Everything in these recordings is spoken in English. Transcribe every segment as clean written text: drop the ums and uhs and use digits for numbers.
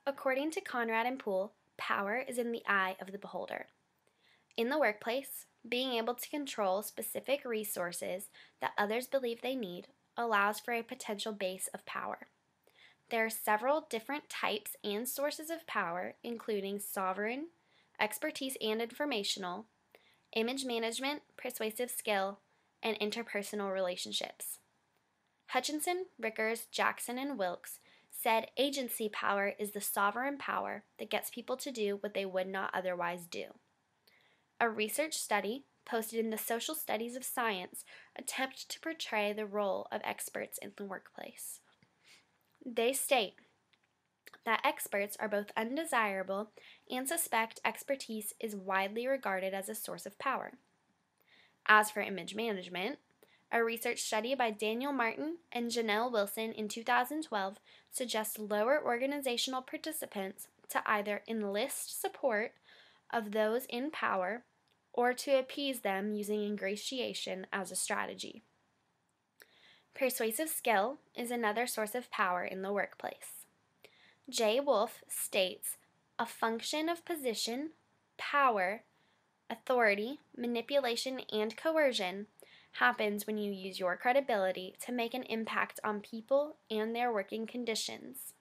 According to Conrad and Poole, power is in the eye of the beholder. In the workplace, being able to control specific resources that others believe they need allows for a potential base of power. There are several different types and sources of power, including sovereign, expertise and informational, image management, persuasive skill, and interpersonal relationships. Hutchinson, Rickers, Jackson, and Wilkes said agency power is the sovereign power that gets people to do what they would not otherwise do. A research study posted in the Social Studies of Science attempts to portray the role of experts in the workplace. They state that experts are both undesirable and suspect expertise is widely regarded as a source of power. As for image management, a research study by Daniel Martin and Janelle Wilson in 2012 suggests lower organizational participants to either enlist support of those in power or to appease them using ingratiation as a strategy. Persuasive skill is another source of power in the workplace. Jay Wolfe states, a function of position, power, authority, manipulation, and coercion happens when you use your credibility to make an impact on people and their working conditions.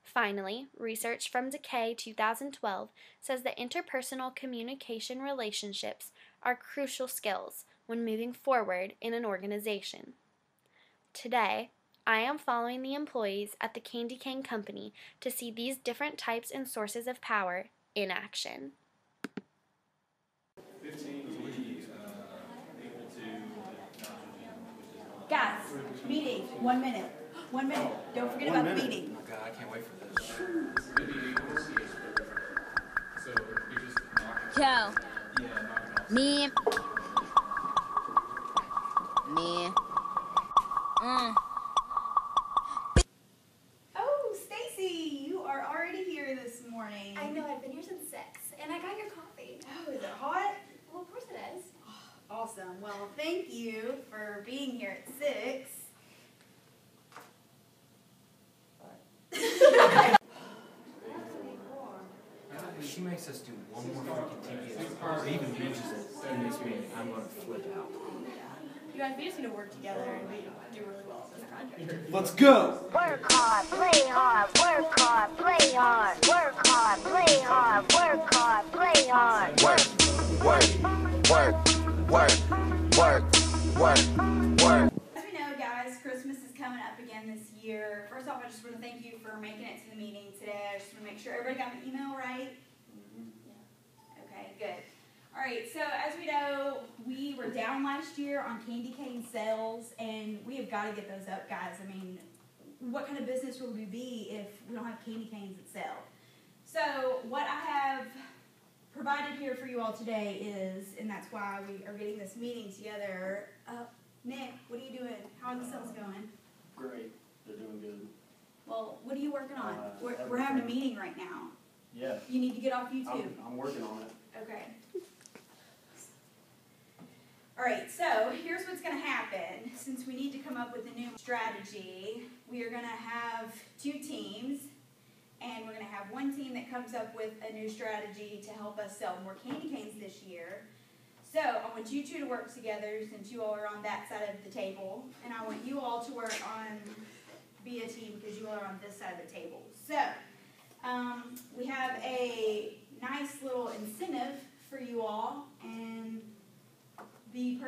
Finally, research from Decay 2012 says that interpersonal communication relationships are crucial skills when moving forward in an organization. Today, I am following the employees at the Candy Cane Company to see these different types and sources of power in action. 15 Guys, meeting, 1 minute. 1 minute. Don't forget about the meeting. Oh God, I can't wait for this. So you just knock it. Joe. Yeah, knock it off. Me. Oh, Stacy, you are already here this morning. I know, I've been here since 6, and I got your coffee. Oh, is it hot? Well, of course it is. Awesome. Well, thank you for being here at 6. She makes us do one more freaking TPS. Or even mentions it in this meeting. I'm going to flip out. You guys, we just need to work together and we do really well with this project. Let's go! Work hard, play hard, work hard, play hard, work hard, play hard, work hard, play hard. Work. As we know, guys, Christmas is coming up again this year. First off, I just want to thank you for making it to the meeting today. I just want to make sure everybody got my email right. Yeah. Okay, good. All right, so as we know, we were down last year on candy cane sales, and we have got to get those up, guys. I mean, what kind of business would we be if we don't have candy canes that sell? So what I have provided here for you all today is, and that's why we are getting this meeting together. Nick, what are you doing? How are the sales going? Great. They're doing good. Well, what are you working on? We're having a meeting right now. Yeah. You need to get off YouTube. I'm working on it. Okay. Alright, so here's what's going to happen. Since we need to come up with a new strategy, we are going to have 2 teams, and we're going to have one team that comes up with a new strategy to help us sell more candy canes this year. So I want you 2 to work together since you all are on that side of the table, and I want you all to work on, be a team because you all are on this side of the table. So we have a nice little incentive for you all, and the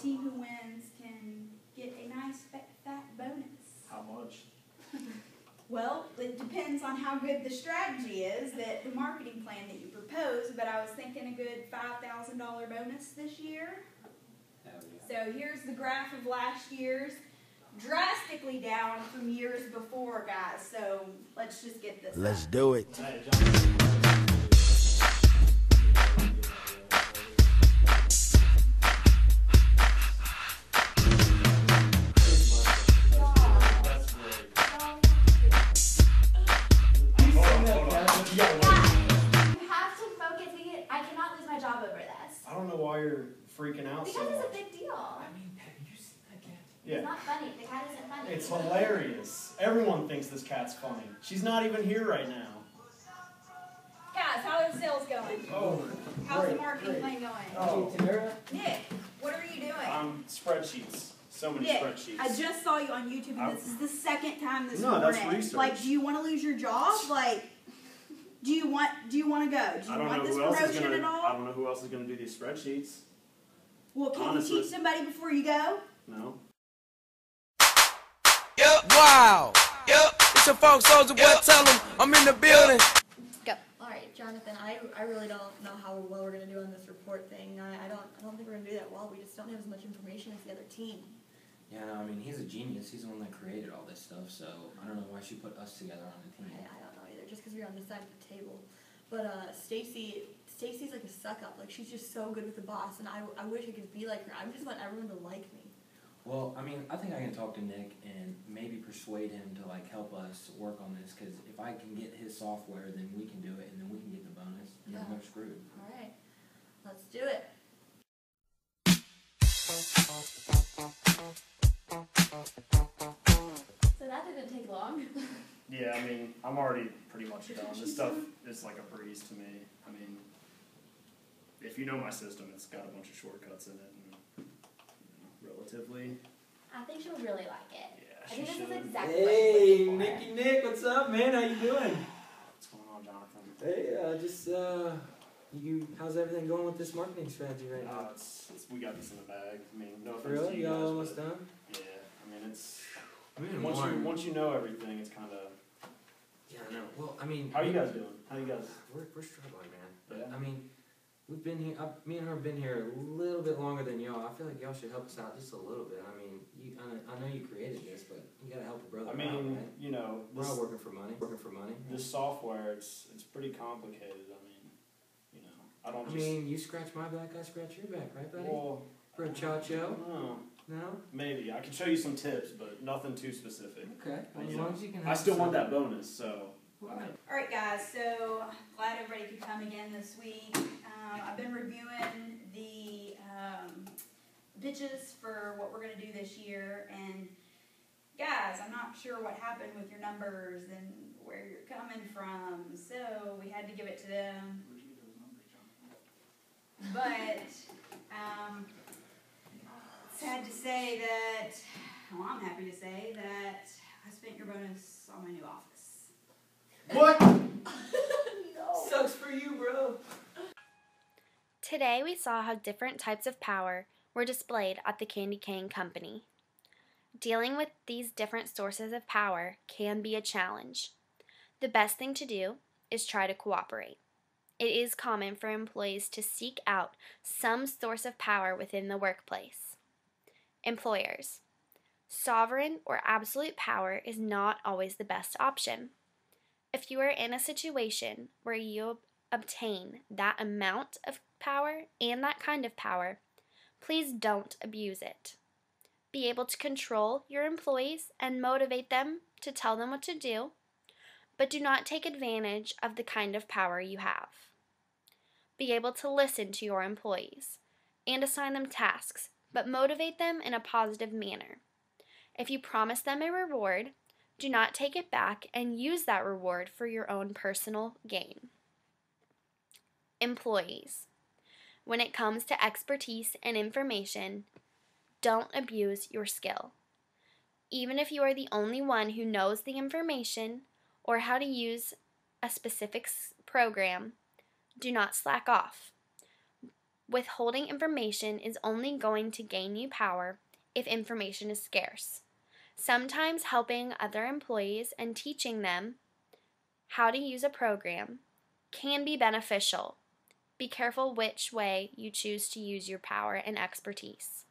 team who wins can get a nice fat bonus. How much? Well, it depends on how good the strategy is, the marketing plan that you propose, but I was thinking a good $5,000 bonus this year. Hell yeah. So here's the graph of last year's, drastically down from years before, guys, so let's just get this Let's up. do it. Job over this. I don't know why you're freaking out so Because it's much. a big deal. I mean, have you seen that cat? It's Yeah. not funny. The cat isn't funny. It's hilarious. Everyone thinks this cat's funny. She's not even here right now. Guys, how is sales going? Oh, How's the great, marketing great. plan going? Oh, Nick, what are you doing? spreadsheets. So many Nick, spreadsheets. I just saw you on YouTube, and this is the second time this No, morning. that's research. Like, do you want to lose your job? Like, do you want to go? Do you want this promotion at all? I don't know who else is gonna do these spreadsheets. Well, can honestly. you teach somebody before you go? No. Yep. Wow. Yep. It's your folks, Soldier Boy. Tell them I'm in the building. Alright, Jonathan, I really don't know how well we're gonna do on this report thing. I don't think we're gonna do that well. We just don't have as much information as the other team. Yeah, no, I mean, he's a genius. He's the one that created all this stuff, so I don't know why she put us together on the team. I don't know either, just because we're on this side of the table. But Stacy's like a suck up. Like, she's just so good with the boss, and I wish I could be like her. I just want everyone to like me. Well, I mean, I think I can talk to Nick and maybe persuade him to, like, help us work on this, because if I can get his software, then we can do it, and then we can get the bonus, and then we're screwed. Alright, let's do it. So that didn't take long. Yeah, I mean, I'm already pretty much done. This stuff is like a breeze to me. I mean, if you know my system, it's got a bunch of shortcuts in it, and relatively. I think she'll really like it. Yeah, I she think this should. is exactly what Hey, she's looking for. Nick, what's up, man? How you doing? What's going on, Jonathan? Hey, how's everything going with this marketing strategy right now? We got this in the bag. I mean, no For offense real? to You you got guys, almost but done? yeah, I mean, it's Man, once you know everything, it's kind of. Yeah, I know. Well, I mean, How you guys doing? How you guys? We're struggling, man. But Yeah. I mean, we've been here. Me and her have been here a little bit longer than y'all. I feel like y'all should help us out just a little bit. I mean, I know you created this, but you gotta help a brother I out, mean, right? you know, We're all working for money. this software, it's pretty complicated. I mean, you know, I don't I just. mean, you scratch my back, I scratch your back, right, buddy? Well, For a I cha-cho? don't know. No? Maybe I can show you some tips, but nothing too specific. Okay. Well, as You long know, as you can I help still us want out. that bonus, so. Right. All right, guys. So glad everybody could come again this week. I've been reviewing the pitches for what we're going to do this year, and guys, I'm not sure what happened with your numbers and where you're coming from, so we had to give it to them. But sad to say that, well, I'm happy to say that I spent your bonus on my new office. What? Sucks for you, bro. Today we saw how different types of power were displayed at the Candy Cane Company. Dealing with these different sources of power can be a challenge. The best thing to do is try to cooperate. It is common for employees to seek out some source of power within the workplace. Employers. Sovereign or absolute power is not always the best option. If you are in a situation where you obtain that amount of power and that kind of power, please don't abuse it. Be able to control your employees and motivate them to tell them what to do, but do not take advantage of the kind of power you have. Be able to listen to your employees and assign them tasks, but motivate them in a positive manner. If you promise them a reward, do not take it back and use that reward for your own personal gain. Employees. When it comes to expertise and information, don't abuse your skill. Even if you are the only one who knows the information or how to use a specific program, do not slack off. Withholding information is only going to gain you power if information is scarce. Sometimes helping other employees and teaching them how to use a program can be beneficial. Be careful which way you choose to use your power and expertise.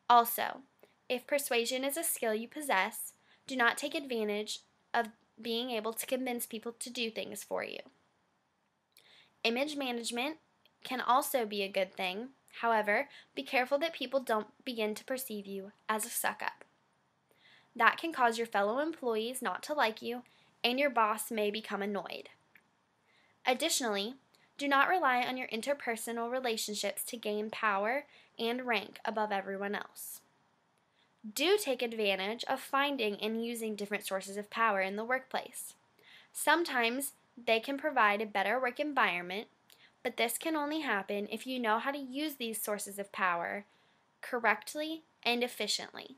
Also, if persuasion is a skill you possess, do not take advantage of being able to convince people to do things for you. Image management can also be a good thing. However, be careful that people don't begin to perceive you as a suck-up. That can cause your fellow employees not to like you, and your boss may become annoyed. Additionally, do not rely on your interpersonal relationships to gain power and rank above everyone else. do take advantage of finding and using different sources of power in the workplace. Sometimes they can provide a better work environment, but this can only happen if you know how to use these sources of power correctly and efficiently.